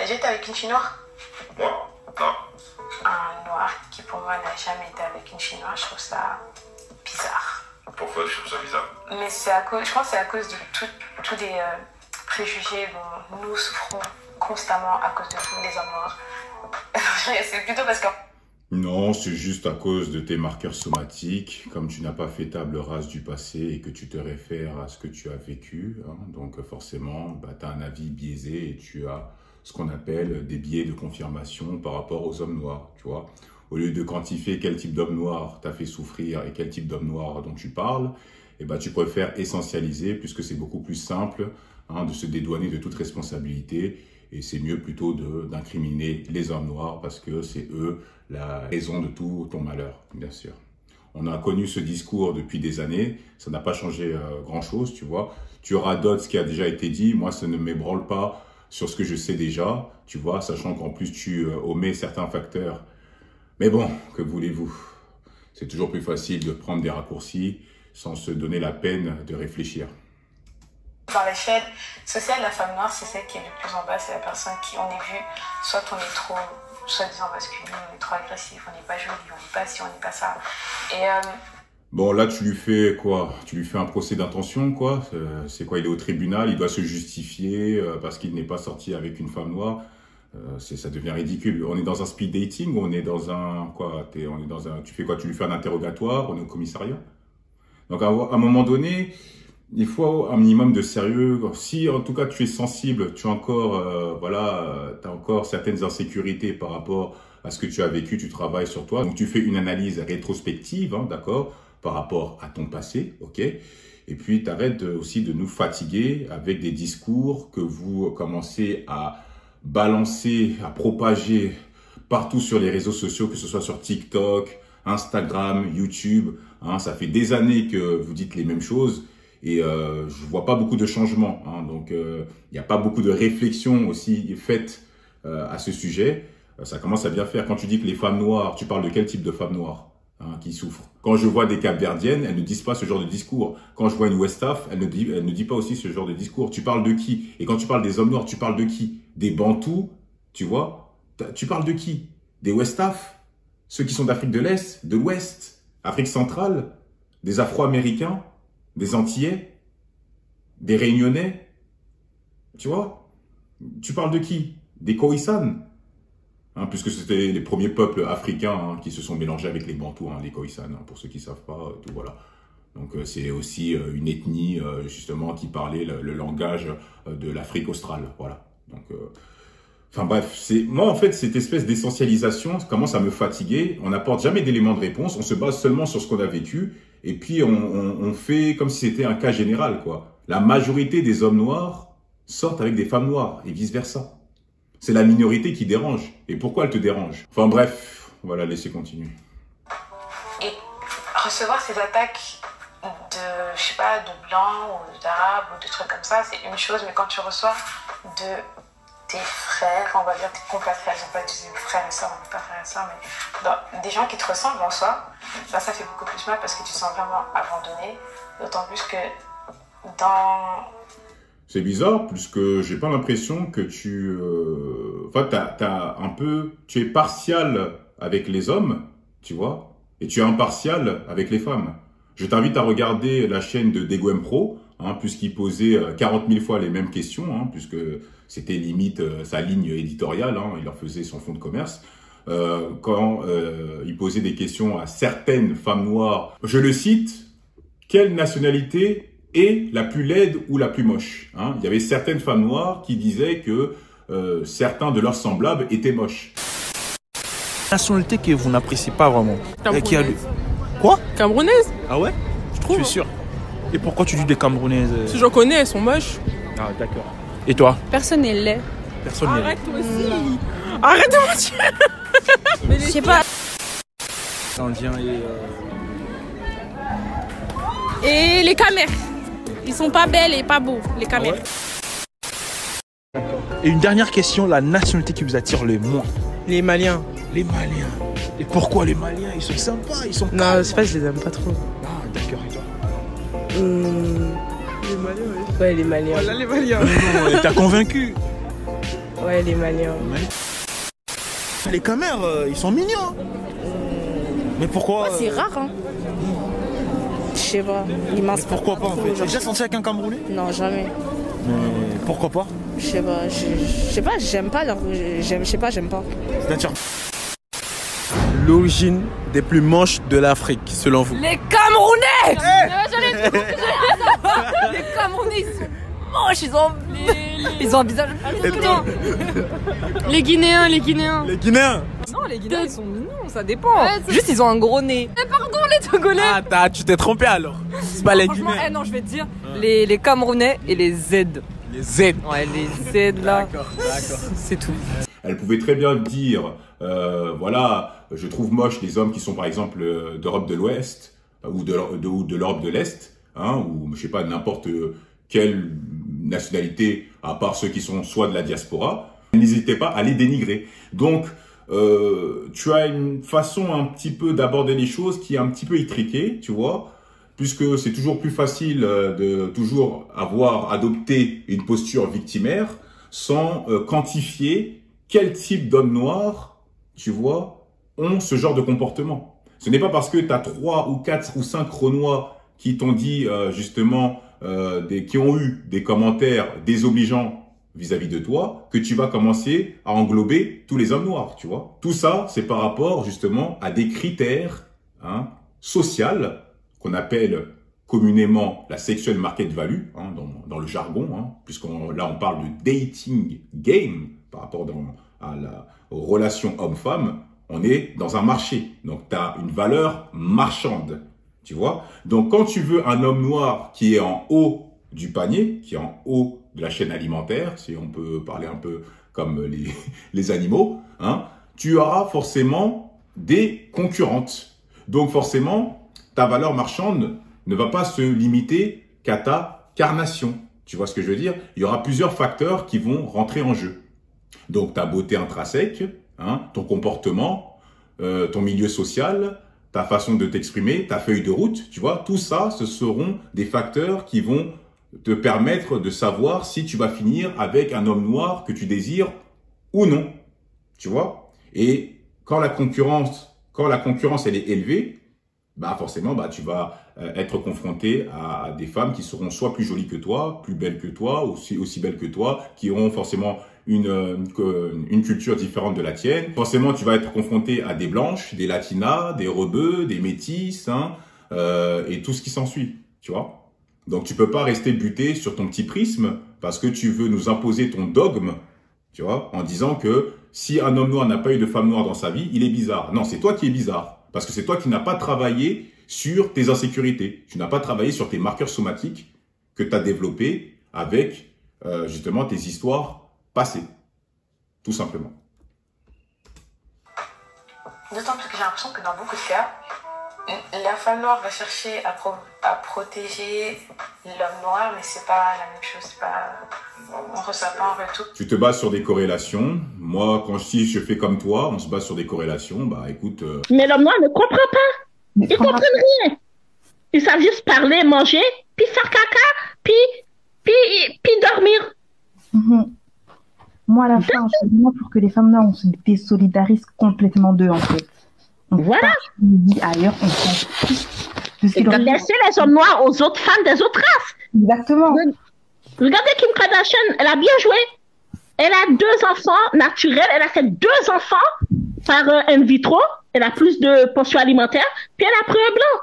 déjà été avec une fille noire? Moi? Non. Un noir qui pour moi n'a jamais été avec une fille noire, je trouve ça bizarre. Pourquoi tu trouves ça bizarre? Mais c'est à cause, je pense que c'est à cause de tous les préjugés dont nous souffrons constamment à cause de vous, les hommes noirs. C'est plutôt parce que... Non, c'est juste à cause de tes marqueurs somatiques, comme tu n'as pas fait table rase du passé et que tu te réfères à ce que tu as vécu. Hein, donc forcément, tu as un avis biaisé et tu as ce qu'on appelle des biais de confirmation par rapport aux hommes noirs, tu vois. Au lieu de quantifier quel type d'homme noir t'a fait souffrir et quel type d'homme noir dont tu parles, eh ben, tu préfères essentialiser puisque c'est beaucoup plus simple de se dédouaner de toute responsabilité. Et c'est mieux plutôt d'incriminer les hommes noirs parce que c'est eux la raison de tout ton malheur, bien sûr. On a connu ce discours depuis des années, ça n'a pas changé grand-chose, tu vois. Tu radotes ce qui a déjà été dit, moi ça ne m'ébranle pas sur ce que je sais déjà, tu vois, sachant qu'en plus tu omets certains facteurs. Mais bon, que voulez-vous? C'est toujours plus facile de prendre des raccourcis sans se donner la peine de réfléchir. Dans l'échelle sociale, la femme noire, c'est celle qui est le plus en bas, c'est la personne qui, on est vu, soit on est trop, soi-disant masculin, on est trop agressif, on n'est pas joli, on n'est pas ci, on n'est pas ça. Et bon, là, tu lui fais quoi? Tu lui fais un procès d'intention, quoi? C'est quoi? Il est au tribunal, il doit se justifier parce qu'il n'est pas sorti avec une femme noire. Ça devient ridicule. On est dans un speed dating ou on est dans un quoi? On est dans un. Tu fais quoi? Tu lui fais un interrogatoire? On est au commissariat? Donc à un moment donné, il faut un minimum de sérieux. Si en tout cas tu es sensible, tu as encore t'as encore certaines insécurités par rapport à ce que tu as vécu, tu travailles sur toi. Donc tu fais une analyse rétrospective, d'accord, par rapport à ton passé, ok. Et puis t'arrêtes aussi de nous fatiguer avec des discours que vous commencez à balancer, à propager partout sur les réseaux sociaux, que ce soit sur TikTok, Instagram, YouTube. Ça fait des années que vous dites les mêmes choses. Et je vois pas beaucoup de changements, donc il n'y a pas beaucoup de réflexion aussi faite à ce sujet. Ça commence à bien faire. Quand tu dis que les femmes noires, tu parles de quel type de femmes noires qui souffrent? Quand je vois des Cap-Verdiennes, elles ne disent pas ce genre de discours. Quand je vois une Westaf, elle ne dit pas aussi ce genre de discours. Tu parles de qui? Et quand tu parles des hommes noirs, tu parles de qui? Des Bantous, tu vois? Tu parles de qui? Des Westaf? Ceux qui sont d'Afrique de l'Est, de l'Ouest, Afrique centrale, des Afro-Américains, des Antillais, des Réunionnais, tu vois? Tu parles de qui? Des Khoisan, puisque c'était les premiers peuples africains qui se sont mélangés avec les Bantous, les Khoisan, pour ceux qui ne savent pas, tout voilà. Donc c'est aussi une ethnie justement qui parlait le langage de l'Afrique australe, voilà. Donc, enfin bref, moi en fait cette espèce d'essentialisation commence à me fatiguer. On n'apporte jamais d'éléments de réponse, on se base seulement sur ce qu'on a vécu. Et puis, on fait comme si c'était un cas général, quoi. La majorité des hommes noirs sortent avec des femmes noires et vice-versa. C'est la minorité qui dérange. Et pourquoi elle te dérange? Enfin bref, on va la laisser continuer. Et recevoir ces attaques de, je sais pas, de blancs ou d'arabes ou de trucs comme ça, c'est une chose. Mais quand tu reçois de tes frères, on va dire tes compatriotes, ils n'ont pas utilisé frères et sœurs, on n'est pas frères et sœurs, mais des gens qui te ressemblent en soi, ça fait beaucoup plus mal parce que tu te sens vraiment abandonné, d'autant plus que dans... C'est bizarre, puisque j'ai pas l'impression que tu... Enfin, tu es partial avec les hommes, tu vois, et tu es impartial avec les femmes. Je t'invite à regarder la chaîne de Degwem Pro, puisqu'il posait 40 000 fois les mêmes questions, puisque c'était limite sa ligne éditoriale, il en faisait son fonds de commerce. Quand il posait des questions à certaines femmes noires, je le cite, quelle nationalité est la plus laide ou la plus moche? Il y avait certaines femmes noires qui disaient que certains de leurs semblables étaient moches. Nationalité que vous n'appréciez pas vraiment. Camerounaise. Quoi? Camerounaise? Ah ouais? Je trouve. Je suis sûr. Et pourquoi tu dis des Camerounaises? Si j'en connais, elles sont moches. Ah d'accord. Et toi? Personne n'est laid. Personne n'est laid. Arrête toi aussi. Arrête de mentir. Je sais pas. Indien Et les camères. Ils sont pas belles et pas beaux, les camères. Ah ouais. Et une dernière question, la nationalité qui vous attire le moins? Les Maliens. Les Maliens. Et pourquoi les Maliens? Ils sont sympas, ils sont... Non, c'est pas, je les aime pas trop. Ah d'accord, et toi? Les Maliens, oui. Ouais, les Maliens. Voilà, les Maliens. T'as convaincu? Ouais, les Maliens. Les Camers, ils sont mignons. Mais pourquoi C'est rare, hein. Je sais pas. Ils Mais pourquoi pas en fait? T'as déjà sorti avec un Camerounais? Non, jamais. Mais pourquoi pas? Je sais pas. Je sais pas, j'aime pas leur. Je sais pas, j'aime pas. C'est-à-dire L'origine des plus manches de l'Afrique, selon vous? Les Camerounais. Les Camerounais, ils sont moches, ils ont un visage. Les Guinéens, les Guinéens. Les Guinéens? Non, les Guinéens, ils sont mignons, ça dépend. Juste, ils ont un gros nez. Mais pardon, les Togolais. Ah, tu t'es trompé alors. C'est pas les Franchement, Guinéens. non, je vais te dire, les Camerounais et les Z. Les Z. Ouais, les Z là. D'accord. C'est tout. Elle pouvait très bien dire, voilà, je trouve moche les hommes qui sont par exemple d'Europe de l'Ouest ou de l'Europe de l'Est, hein, ou je sais pas, n'importe quelle nationalité, à part ceux qui sont soit de la diaspora. N'hésitez pas à les dénigrer. Donc, tu as une façon un petit peu d'aborder les choses qui est un petit peu étriquée, tu vois, puisque c'est toujours plus facile de toujours avoir adopté une posture victimaire sans quantifier quel type d'hommes noirs, tu vois, ont ce genre de comportement. Ce n'est pas parce que tu as 3 ou 4 ou 5 Renois qui t'ont dit justement, qui ont eu des commentaires désobligeants vis-à-vis de toi, que tu vas commencer à englober tous les hommes noirs, tu vois. Tout ça, c'est par rapport justement à des critères sociaux qu'on appelle communément la sexual market value, dans le jargon, là on parle de dating game par rapport aux relations homme-femme. On est dans un marché, donc tu as une valeur marchande, tu vois. Donc quand tu veux un homme noir qui est en haut du panier, qui est en haut de la chaîne alimentaire, si on peut parler un peu comme les animaux, tu auras forcément des concurrentes. Donc forcément, ta valeur marchande ne va pas se limiter qu'à ta carnation. Tu vois ce que je veux dire? Il y aura plusieurs facteurs qui vont rentrer en jeu. Donc ta beauté intrinsèque, ton comportement, ton milieu social, ta façon de t'exprimer, ta feuille de route, tu vois, tout ça, ce seront des facteurs qui vont te permettre de savoir si tu vas finir avec un homme noir que tu désires ou non, tu vois. Et quand la concurrence elle est élevée, forcément tu vas être confronté à des femmes qui seront soit plus jolies que toi, plus belles que toi, aussi belles que toi, qui auront forcément une culture différente de la tienne. Forcément, tu vas être confronté à des blanches, des latinas, des rebeux, des métis, et tout ce qui s'ensuit, tu vois. Donc, tu peux pas rester buté sur ton petit prisme parce que tu veux nous imposer ton dogme, tu vois, en disant que si un homme noir n'a pas eu de femme noire dans sa vie, il est bizarre. Non, c'est toi qui es bizarre parce que c'est toi qui n'as pas travaillé sur tes insécurités. Tu n'as pas travaillé sur tes marqueurs somatiques que tu as développés avec justement tes histoires passées, tout simplement. D'autant plus que j'ai l'impression que dans beaucoup de cas, la femme noire va chercher à protéger l'homme noir, mais c'est pas la même chose. On reçoit pas un retour. Tu te bases sur des corrélations. Moi, quand je fais comme toi, on se base sur des corrélations. Écoute. Mais l'homme noir ne comprend pas. Ils comprennent rien. Ils savent juste parler, manger, puis faire caca, puis dormir. Moi, à la fin, je suis vraiment pour que les femmes noires, on se désolidarise complètement d'eux, en fait. Voilà. On dit ailleurs, on s'en fout. Et quand laisser les hommes noirs aux autres femmes des autres races. Exactement. Regardez Kim Kardashian, elle a bien joué. Elle a 2 enfants naturels. Elle a fait 2 enfants par in vitro. Elle a plus de pension alimentaire. Puis elle a pris un blanc.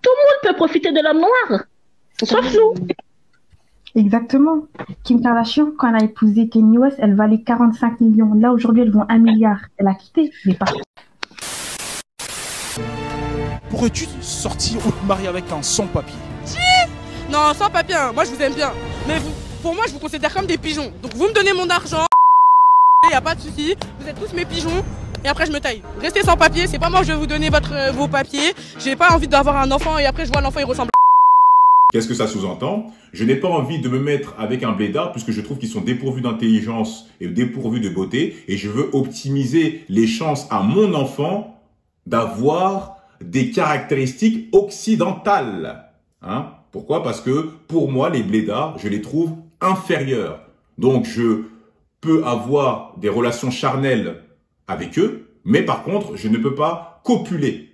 Tout le monde peut profiter de l'homme noir. Sauf nous. Exactement. Kim Kardashian, quand elle a épousé Kanye West, elle valait 45 millions. Là, aujourd'hui, elle vaut 1 milliard. Elle a quitté les parents. Pourrais-tu sortir ou te marier avec un sans-papier? Non, sans papier, moi je vous aime bien. Mais pour moi, je vous considère comme des pigeons. Donc vous me donnez mon argent, il n'y a pas de souci. Vous êtes tous mes pigeons. Et après je me taille. Restez sans papier, c'est pas moi je vais vous donner vos papiers. J'ai pas envie d'avoir un enfant et après je vois l'enfant il ressemble. Qu'est-ce que ça sous-entend? Je n'ai pas envie de me mettre avec un blédard puisque je trouve qu'ils sont dépourvus d'intelligence et dépourvus de beauté. Et je veux optimiser les chances à mon enfant d'avoir des caractéristiques occidentales. Pourquoi? Parce que pour moi, les blédards, je les trouve inférieurs. Donc, je peux avoir des relations charnelles avec eux, mais par contre, je ne peux pas copuler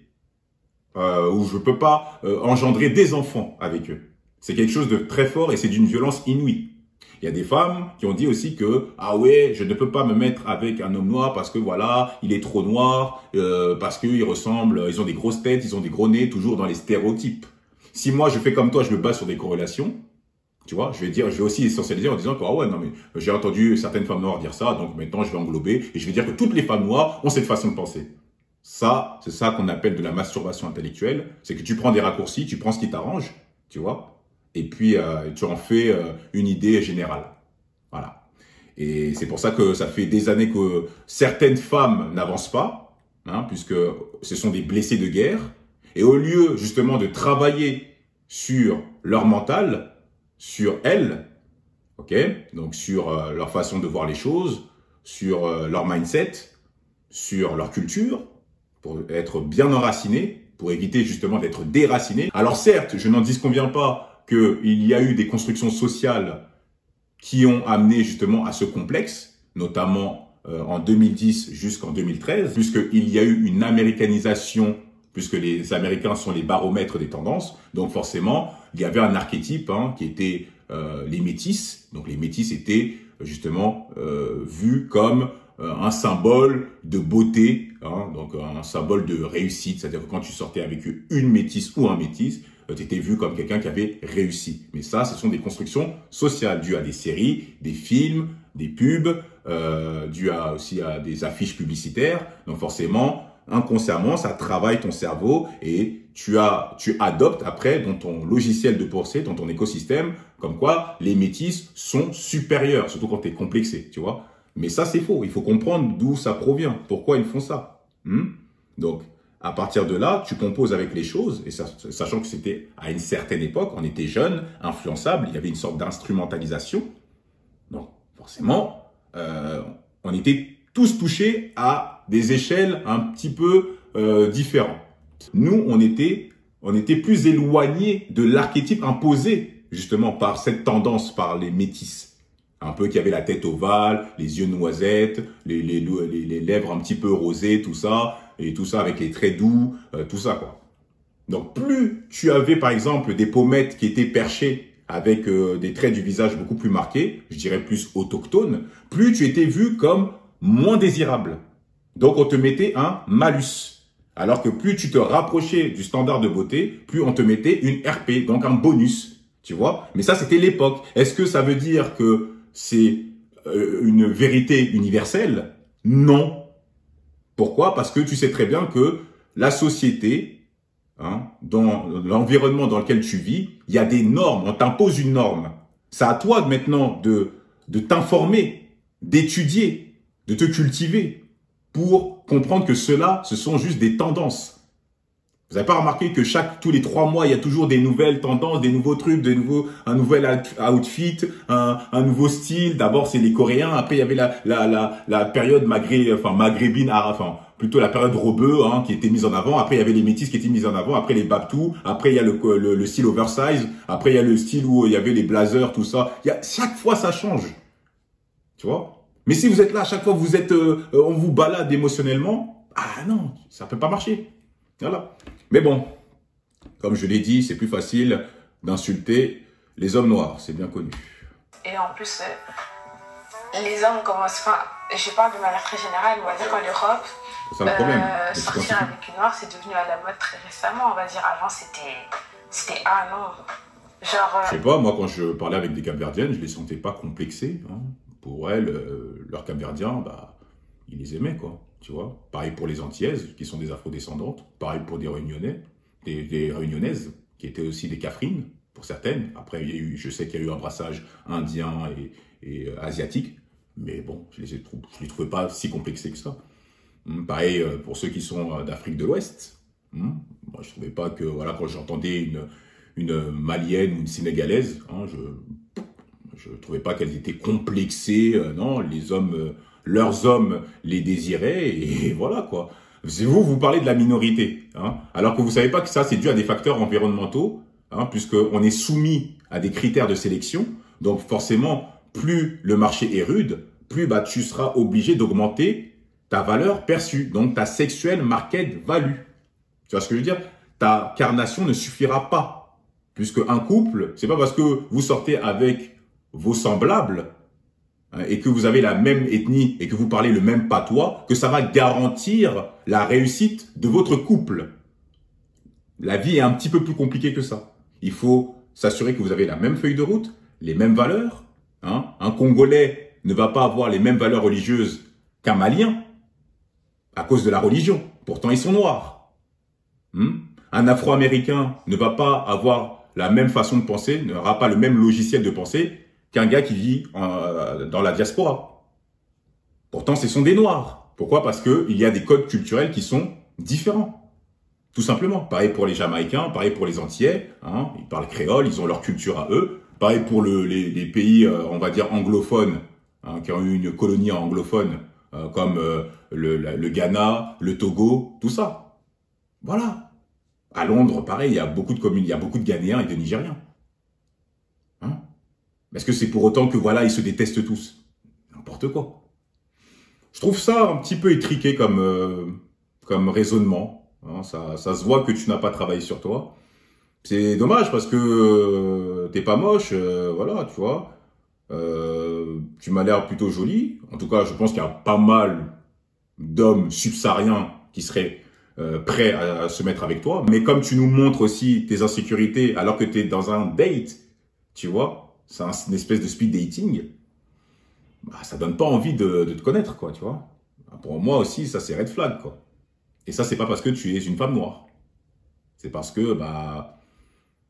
ou je ne peux pas engendrer des enfants avec eux. C'est quelque chose de très fort et c'est d'une violence inouïe. Il y a des femmes qui ont dit aussi que « Ah ouais, je ne peux pas me mettre avec un homme noir parce que voilà, il est trop noir, parce qu'ils ressemblent, ils ont des grosses têtes, ils ont des gros nez, toujours dans les stéréotypes. » Si moi, je fais comme toi, je me base sur des corrélations, tu vois, je vais aussi essentialiser en disant que « Ah ouais, non mais j'ai entendu certaines femmes noires dire ça, donc maintenant je vais englober et je vais dire que toutes les femmes noires ont cette façon de penser. » Ça, c'est ça qu'on appelle de la masturbation intellectuelle. C'est que tu prends des raccourcis, tu prends ce qui t'arrange, tu vois. Et puis, tu en fais une idée générale. Voilà. Et c'est pour ça que ça fait des années que certaines femmes n'avancent pas, hein, puisque ce sont des blessés de guerre. Et au lieu, justement, de travailler sur leur mental, sur elles, ok, donc sur leur façon de voir les choses, sur leur mindset, sur leur culture, pour être bien enracinés, pour éviter justement d'être déracinés. Alors certes, je n'en disconviens pas qu'il y a eu des constructions sociales qui ont amené justement à ce complexe, notamment en 2010 jusqu'en 2013, puisqu'il y a eu une américanisation, puisque les Américains sont les baromètres des tendances. Donc forcément, il y avait un archétype hein, qui était les métis. Donc les métis étaient justement vus comme un symbole de beauté, hein, donc un symbole de réussite. C'est-à-dire que quand tu sortais avec une métisse ou un métis, tu étais vu comme quelqu'un qui avait réussi. Mais ça, ce sont des constructions sociales dues à des séries, des films, des pubs, dues aussi à des affiches publicitaires. Donc forcément, inconsciemment, ça travaille ton cerveau et tu adoptes après dans ton logiciel de pensée, dans ton écosystème, comme quoi les métis sont supérieurs, surtout quand tu es complexé, tu vois. Mais ça, c'est faux. Il faut comprendre d'où ça provient, pourquoi ils font ça. Donc, à partir de là, tu composes avec les choses, et sachant que c'était à une certaine époque, on était jeunes, influençables, il y avait une sorte d'instrumentalisation. Donc, forcément, on était tous touchés à des échelles un petit peu différentes. Nous, on était plus éloignés de l'archétype imposé, justement, par cette tendance, par les métis. Un peu qui avait la tête ovale, les yeux noisettes, les lèvres un petit peu rosées, tout ça, et tout ça avec les traits doux, tout ça quoi. Donc plus tu avais par exemple des pommettes qui étaient perchées avec des traits du visage beaucoup plus marqués, je dirais plus autochtones, plus tu étais vu comme moins désirable. Donc on te mettait un malus. Alors que plus tu te rapprochais du standard de beauté, plus on te mettait une RP, donc un bonus, tu vois. Mais ça c'était l'époque. Est-ce que ça veut dire que c'est une vérité universelle? Non. Pourquoi? Parce que tu sais très bien que la société, hein, dans l'environnement dans lequel tu vis, il y a des normes, on t'impose une norme. C'est à toi maintenant de t'informer, d'étudier, de te cultiver pour comprendre que cela, ce sont juste des tendances. Vous n'avez pas remarqué que tous les 3 mois, il y a toujours des nouvelles tendances, des nouveaux trucs, un nouvel outfit, un nouveau style. D'abord, c'est les Coréens. Après, il y avait la période maghrébine, plutôt la période rebeu, hein, qui était mise en avant. Après, il y avait les métis qui étaient mis en avant. Après, les babtous. Après, il y a le style oversize. Après, il y a le style où il y avait les blazers, tout ça. Chaque fois, ça change. Tu vois? Mais si vous êtes là, à chaque fois, on vous balade émotionnellement. Ah non, ça peut pas marcher. Voilà. Mais bon, comme je l'ai dit, c'est plus facile d'insulter les hommes noirs, c'est bien connu. Et en plus, les hommes commencent, je parle de manière très générale, on va dire qu'en Europe, c'est ça le problème. Sortir avec une noire, c'est devenu à la mode très récemment, on va dire. Avant, c'était ah non. Genre, je sais pas, moi quand je parlais avec des Capverdiennes, je les sentais pas complexées. Hein. Pour elles, leurs Capverdiens, ils les aimaient, quoi. Tu vois, pareil pour les Antillaises, qui sont des afrodescendantes. Pareil pour des Réunionnais, des Réunionnaises, qui étaient aussi des Cafrines, pour certaines. Après, je sais qu'il y a eu un brassage indien et asiatique. Mais bon, je les trouvais pas si complexés que ça. Pareil pour ceux qui sont d'Afrique de l'Ouest. Moi, je trouvais pas que, voilà, quand j'entendais une Malienne ou une Sénégalaise, hein, je trouvais pas qu'elles étaient complexées. Non, leurs hommes les désiraient et voilà quoi. Vous parlez de la minorité, hein, alors que vous savez pas que ça c'est dû à des facteurs environnementaux, hein, puisqu'on est soumis à des critères de sélection. Donc forcément, plus le marché est rude, plus bah, tu seras obligé d'augmenter ta valeur perçue, donc ta sexuelle market value. Tu vois ce que je veux dire? Ta carnation ne suffira pas, puisque un couple, c'est pas parce que vous sortez avec vos semblables hein, et que vous avez la même ethnie et que vous parlez le même patois que ça va garantir la réussite de votre couple. La vie est un petit peu plus compliquée que ça. Il faut s'assurer que vous avez la même feuille de route, les mêmes valeurs. Hein. Un Congolais ne va pas avoir les mêmes valeurs religieuses qu'un Malien à cause de la religion. Pourtant, ils sont noirs. Un Afro-Américain ne va pas avoir la même façon de penser, n'aura pas le même logiciel de pensée qu'un gars qui vit dans la diaspora. Pourtant, ce sont des noirs. Pourquoi? Parce qu'il y a des codes culturels qui sont différents. Tout simplement. Pareil pour les Jamaïcains, pareil pour les Antillais. Hein, ils parlent créole, ils ont leur culture à eux. Pareil pour les pays, on va dire, anglophones, hein, qui ont eu une colonie anglophone, comme le Ghana, le Togo, tout ça. Voilà. À Londres, pareil, il y a beaucoup de communes, il y a beaucoup de Ghanéens et de Nigériens. Hein? Est-ce que c'est pour autant que, voilà, ils se détestent tous? N'importe quoi. Je trouve ça un petit peu étriqué comme raisonnement. Hein, ça se voit que tu n'as pas travaillé sur toi. C'est dommage parce que t'es pas moche, voilà, tu vois. Tu m'as l'air plutôt jolie. En tout cas, je pense qu'il y a pas mal d'hommes subsahariens qui seraient prêts à se mettre avec toi. Mais comme tu nous montres aussi tes insécurités alors que tu es dans un date, tu vois, c'est une espèce de speed dating, bah, ça donne pas envie de te connaître, quoi, tu vois. Pour moi aussi, ça c'est red flag, quoi. Et ça, c'est pas parce que tu es une femme noire. C'est parce que bah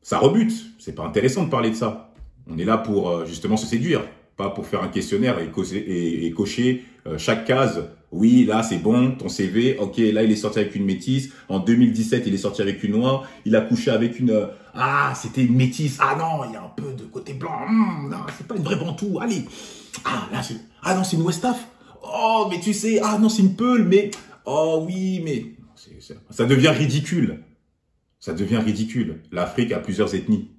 ça rebute. C'est pas intéressant de parler de ça. On est là pour justement se séduire, pas pour faire un questionnaire et cocher chaque case. Oui, là c'est bon, ton CV. Ok, là il est sorti avec une métisse. En 2017, il est sorti avec une noire. Il a couché avec une. Ah, c'était une métisse. Ah non, il y a un peu de côté blanc. Non, c'est pas une vraie bantou. Allez. Ah là, ah non, c'est une Westaf. Oh, mais tu sais. Ah non, c'est une Peul, mais. Oh oui, mais ça devient ridicule. Ça devient ridicule. L'Afrique a plusieurs ethnies.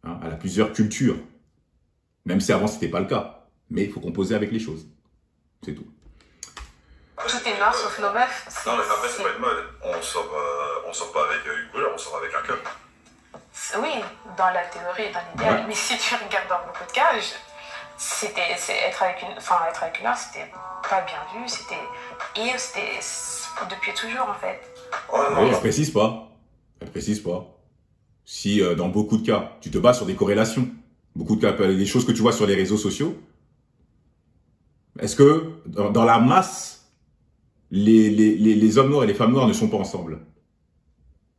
Hein, elle a plusieurs cultures. Même si avant, c'était pas le cas. Mais il faut composer avec les choses. C'est tout. Tout est noir sauf nos meufs. Non, mais après, c'est pas une mode. On sort pas avec une couleur, on sort avec un cœur. Oui, dans la théorie, dans l'idéal. Ouais. Mais si tu regardes dans beaucoup de cas, être avec une noire, c'était pas bien vu. C'était depuis toujours, en fait. Oh, non, oui, elle précise pas. Elle précise pas. Si dans beaucoup de cas, tu te bases sur des corrélations, beaucoup de cas, les choses que tu vois sur les réseaux sociaux, est-ce que dans la masse, les hommes noirs et les femmes noires ne sont pas ensemble?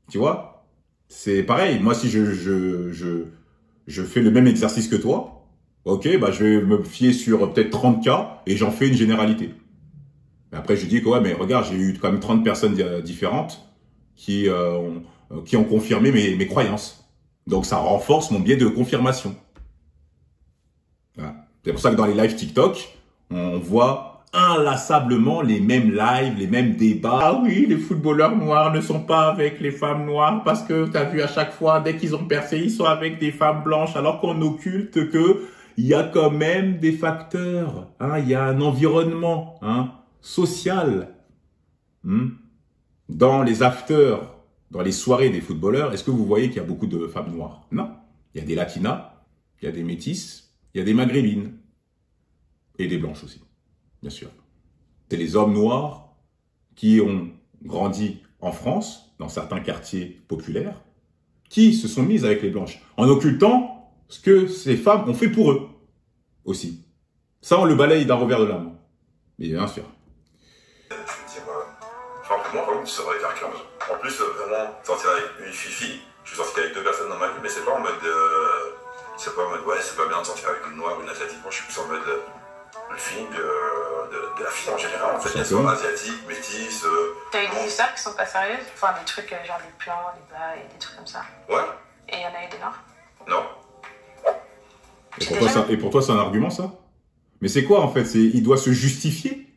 Tu vois? C'est pareil. Moi, si je fais le même exercice que toi, ok, bah je vais me fier sur peut-être 30 cas et j'en fais une généralité. Mais après, je dis que ouais, mais regarde, j'ai eu quand même 30 personnes différentes qui ont confirmé mes croyances. Donc, ça renforce mon biais de confirmation. Voilà. C'est pour ça que dans les lives TikTok, on voit inlassablement les mêmes lives, les mêmes débats. Ah oui, les footballeurs noirs ne sont pas avec les femmes noires parce que tu as vu à chaque fois, dès qu'ils ont percé, ils sont avec des femmes blanches, alors qu'on occulte que il y a quand même des facteurs, hein, il y a un environnement, hein, social. Dans les afters, dans les soirées des footballeurs, est-ce que vous voyez qu'il y a beaucoup de femmes noires? Non. Il y a des latinas, il y a des métisses, il y a des maghrébines. Et des blanches aussi, bien sûr. C'est les hommes noirs qui ont grandi en France, dans certains quartiers populaires, qui se sont mis avec les blanches, en occultant ce que ces femmes ont fait pour eux aussi. Ça, on le balaye d'un revers de la main. Mais bien sûr. Enfin, pour moi, vraiment, tu sors avec un cœur. En plus, vraiment, sortir avec une fille, je suis sorti avec 2 personnes dans ma vie, mais c'est pas en mode, ouais, c'est pas bien de sortir avec une noire ou une asiatique. Moi, je suis plus en mode, le feeling de la fille en général, en fait, qu'elle soit asiatique, métisse. T'as eu des histoires qui sont pas sérieuses? Enfin, des trucs genre des plans, des bas et des trucs comme ça. Ouais. Et il y en a eu des noirs? Non. Et pour toi, c'est un argument, ça? Mais c'est quoi, en fait? Il doit se justifier?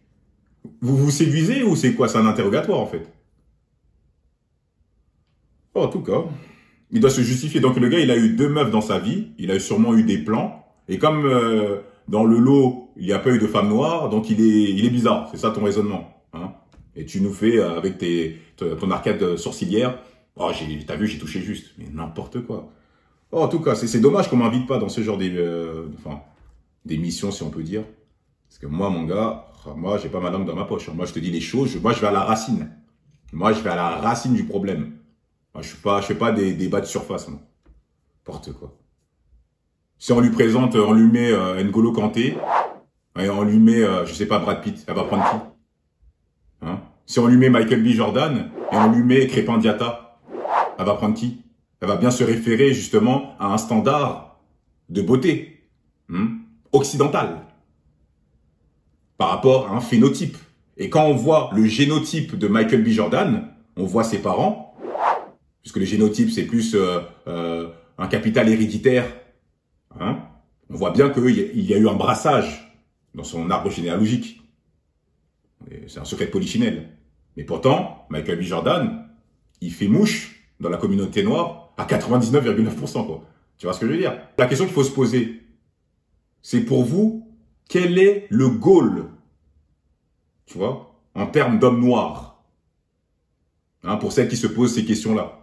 Vous vous séduisez ou c'est quoi? C'est un interrogatoire, en fait. Oh, en tout cas, il doit se justifier. Donc, le gars, il a eu 2 meufs dans sa vie. Il a sûrement eu des plans. Et comme dans le lot, il n'y a pas eu de femme noire, donc il est bizarre. C'est ça ton raisonnement. Hein. Et tu nous fais, avec ton arcade sourcilière, oh, t'as vu, j'ai touché juste. Mais n'importe quoi. Oh, en tout cas, c'est dommage qu'on m'invite pas dans ce genre d'émission, si on peut dire. Parce que moi, mon gars, moi, j'ai pas ma langue dans ma poche. Moi, je te dis les choses, moi, je vais à la racine. Moi, je vais à la racine du problème. Moi, je fais pas des débats de surface, moi. N'importe quoi. Si on lui présente, on lui met N'Golo Kanté, et on lui met, je sais pas, Brad Pitt, elle va prendre qui? Hein? Si on lui met Michael B. Jordan, et on lui met Crépin Diatta, elle va prendre qui? Elle va bien se référer, justement, à un standard de beauté, occidental, par rapport à un phénotype. Et quand on voit le génotype de Michael B. Jordan, on voit ses parents, puisque le génotype, c'est plus un capital héréditaire. Hein, on voit bien qu'il y a eu un brassage dans son arbre généalogique. C'est un secret de polichinelle. Mais pourtant, Michael B. Jordan, il fait mouche dans la communauté noire à 99,9%. Quoi. Tu vois ce que je veux dire? La question qu'il faut se poser, c'est pour vous, quel est le goal, tu vois, en termes d'hommes noirs, hein, pour celles qui se posent ces questions-là.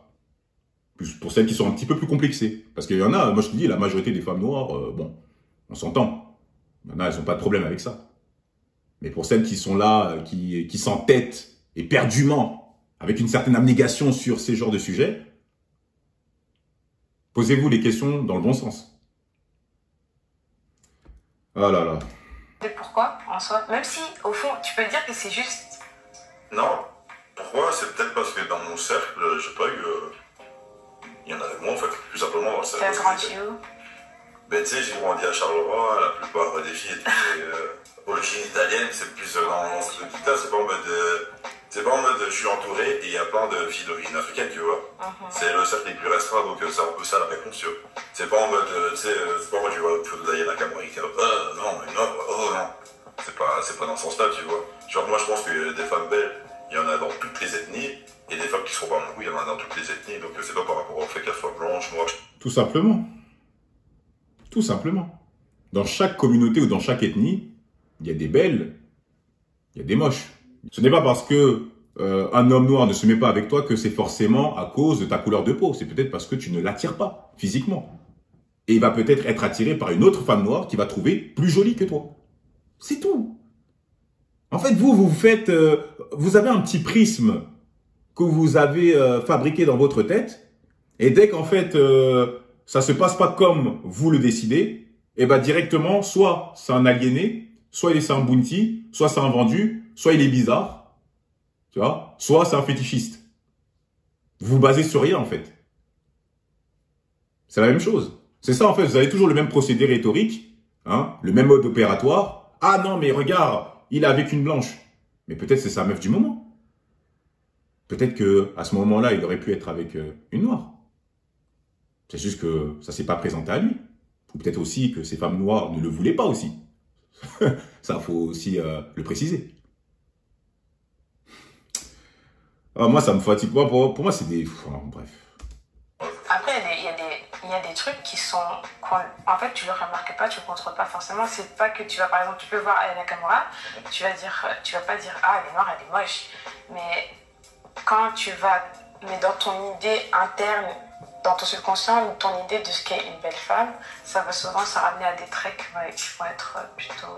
Pour celles qui sont un petit peu plus complexées. Parce qu'il y en a, moi je te dis, la majorité des femmes noires, bon, on s'entend. Il y en a, elles n'ont pas de problème avec ça. Mais pour celles qui sont là, qui s'entêtent éperdument, avec une certaine abnégation sur ces genres de sujets, posez-vous les questions dans le bon sens. Ah là là. Et pourquoi, en soi? Même si, au fond, tu peux dire que c'est juste... Non. Pourquoi? C'est peut-être parce que dans mon cercle, j'ai pas eu... Il y en avait moins, en fait, plus simplement dans le cercle. T'as grandi où? Ben, tu sais, j'ai grandi à Charleroi, la plupart des filles étaient d'origine italienne, c'est plus dans ce truc-là, c'est pas en mode... je suis entouré et il y a plein de filles d'origine africaine, tu vois. C'est le cercle les plus restreint, donc c'est un peu ça la réponse, tu vois. C'est pas en mode, tu sais, c'est pas moi je vois une photo d'Ayana Kamori qui est non, oh non. C'est pas dans ce sens-là, tu vois. Genre, moi je pense que des femmes belles, il y en a dans toutes les ethnies, et des femmes qui seront pas mon goût, il y en a dans toutes les ethnies, donc c'est pas par rapport au fait qu'elles soient blanches, noires. Tout simplement. Tout simplement. Dans chaque communauté ou dans chaque ethnie, il y a des belles, il y a des moches. Ce n'est pas parce que un homme noir ne se met pas avec toi que c'est forcément à cause de ta couleur de peau. C'est peut-être parce que tu ne l'attires pas physiquement. Et il va peut-être être attiré par une autre femme noire qui va trouver plus jolie que toi. C'est tout. En fait, vous avez un petit prisme que vous avez fabriqué dans votre tête. Et dès qu'en fait, ça se passe pas comme vous le décidez, et ben directement, soit c'est un aliéné, soit c'est un bounty, soit c'est un vendu, soit il est bizarre, tu vois, soit c'est un fétichiste. Vous vous basez sur rien, en fait. C'est la même chose. C'est ça, en fait, vous avez toujours le même procédé rhétorique, hein, le même mode opératoire. Ah non, mais regarde, il est avec une blanche. Mais peut-être c'est sa meuf du moment. Peut-être que à ce moment-là, il aurait pu être avec une noire. C'est juste que ça s'est pas présenté à lui. Ou peut-être aussi que ces femmes noires ne le voulaient pas aussi. Ça, faut aussi le préciser. Ah, moi, ça me fatigue. Pour moi, c'est des... Enfin, bref. Après, il y a des trucs qui sont... En fait, tu le remarques pas, tu le contrôles pas forcément. C'est pas que tu vas, par exemple, tu peux voir Aya Nakamura, tu vas pas dire, ah, elle est noire, elle est moche. Mais quand tu vas... Mais dans ton idée interne, dans ton subconscient, ou ton idée de ce qu'est une belle femme, ça va souvent se ramener à des traits qui vont être plutôt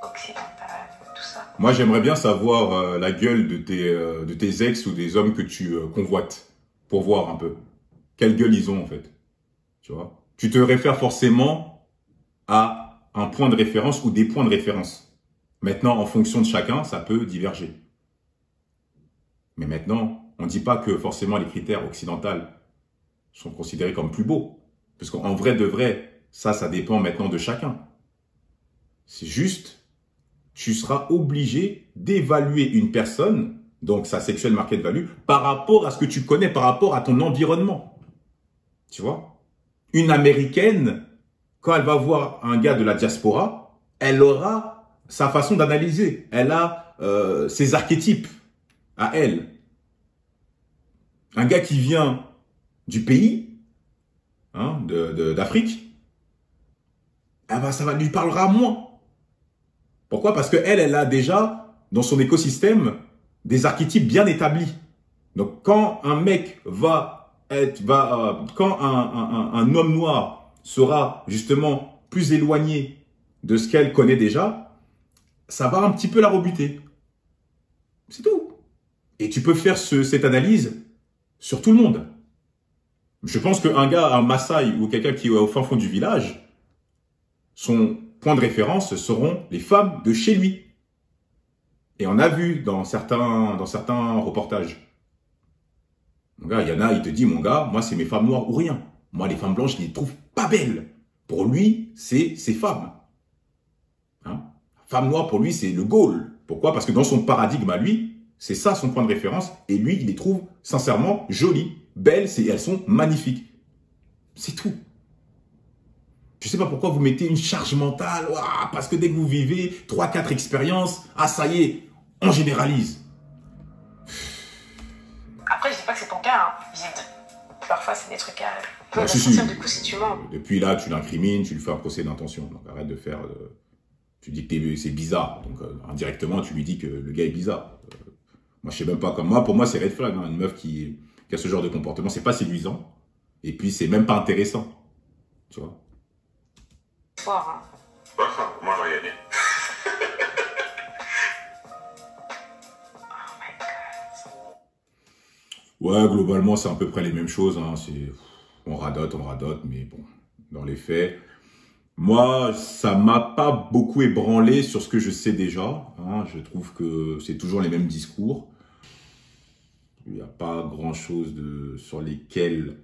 occidentales, tout ça. Moi, j'aimerais bien savoir la gueule de tes ex ou des hommes que tu convoites, pour voir un peu quelle gueule ils ont, en fait. Tu vois? Tu te réfères forcément à un point de référence ou des points de référence. Maintenant, en fonction de chacun, ça peut diverger. Mais maintenant, on ne dit pas que forcément les critères occidentaux sont considérés comme plus beaux. Parce qu'en vrai de vrai, ça dépend maintenant de chacun. C'est juste, tu seras obligé d'évaluer une personne, donc sa sexual market value, par rapport à ce que tu connais, par rapport à ton environnement. Tu vois? Une Américaine, quand elle va voir un gars de la diaspora, elle aura sa façon d'analyser. Elle a ses archétypes à elle. Un gars qui vient du pays, hein, d'Afrique, eh ben, ça lui parlera moins. Pourquoi? Parce qu'elle, elle a déjà, dans son écosystème, des archétypes bien établis. Donc, quand un mec quand un homme noir sera justement plus éloigné de ce qu'elle connaît déjà, ça va un petit peu la rebuter. C'est tout. Et tu peux faire cette analyse sur tout le monde. Je pense qu'un gars, un Maasai ou quelqu'un qui est au fin fond du village, son point de référence seront les femmes de chez lui. Et on a vu dans certains reportages. Mon gars, il y en a, il te dit, mon gars, moi c'est mes femmes noires ou rien. Moi les femmes blanches, je les trouve pas belles. Pour lui, c'est ses femmes. Hein? Femme noire, pour lui, c'est le goal. Pourquoi? Parce que dans son paradigme à lui, c'est ça son point de référence. Et lui, il les trouve sincèrement jolies, belles, elles sont magnifiques. C'est tout. Je sais pas pourquoi vous mettez une charge mentale, parce que dès que vous vivez 3-4 expériences, ah ça y est, on généralise. Après, je dis pas que c'est ton cas, hein. Parfois, c'est des trucs à si. Du coup, si tu mens. Depuis là, tu l'incrimines, tu lui fais un procès d'intention. Donc arrête de faire... tu dis que c'est bizarre. Donc indirectement, tu lui dis que le gars est bizarre. Moi, je sais même pas comme moi. Pour moi, c'est red flag. Hein. Une meuf qui a ce genre de comportement, c'est pas séduisant. Et puis, c'est même pas intéressant. Tu vois. Fort, hein. Moi, j'aurais aimé. Ouais, globalement, c'est à peu près les mêmes choses. Hein. On radote, mais bon, dans les faits, moi, ça m'a pas beaucoup ébranlé sur ce que je sais déjà. Hein. Je trouve que c'est toujours les mêmes discours. Il n'y a pas grand-chose sur lesquels...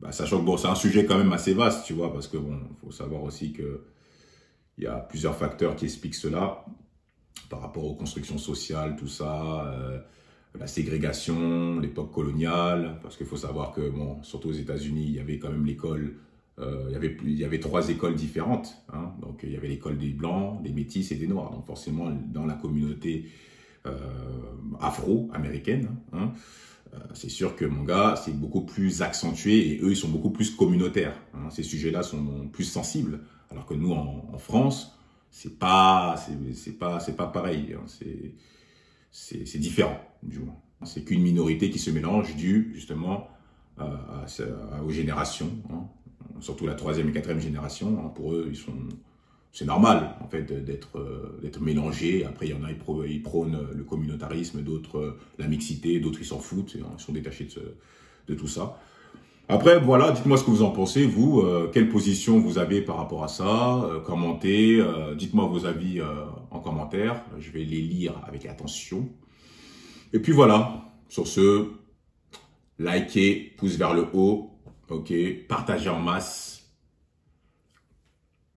sachant que bon, c'est un sujet quand même assez vaste, tu vois, parce que bon, faut savoir aussi que il y a plusieurs facteurs qui expliquent cela par rapport aux constructions sociales, tout ça, la ségrégation, l'époque coloniale, parce qu'il faut savoir que bon, surtout aux États-Unis, il y avait quand même l'école, il y avait 3 écoles différentes, hein, donc il y avait l'école des blancs, des métis et des noirs, donc forcément dans la communauté afro-américaine, hein, c'est sûr que mon gars, c'est beaucoup plus accentué et eux, ils sont beaucoup plus communautaires. Hein. Ces sujets-là sont plus sensibles, alors que nous, en France, c'est pas pareil. Hein. C'est différent, du moins. C'est qu'une minorité qui se mélange dû justement aux générations, hein. Surtout la 3e et 4e génération. Hein. Pour eux, c'est normal en fait d'être mélangés. Après, il y en a ils prônent le communautarisme, d'autres la mixité, d'autres ils s'en foutent, ils sont détachés de tout ça. Après, voilà, dites-moi ce que vous en pensez, vous, quelle position vous avez par rapport à ça, commentez, dites-moi vos avis en commentaire, je vais les lire avec attention. Et puis voilà, sur ce, likez, pouce vers le haut, ok, partagez en masse.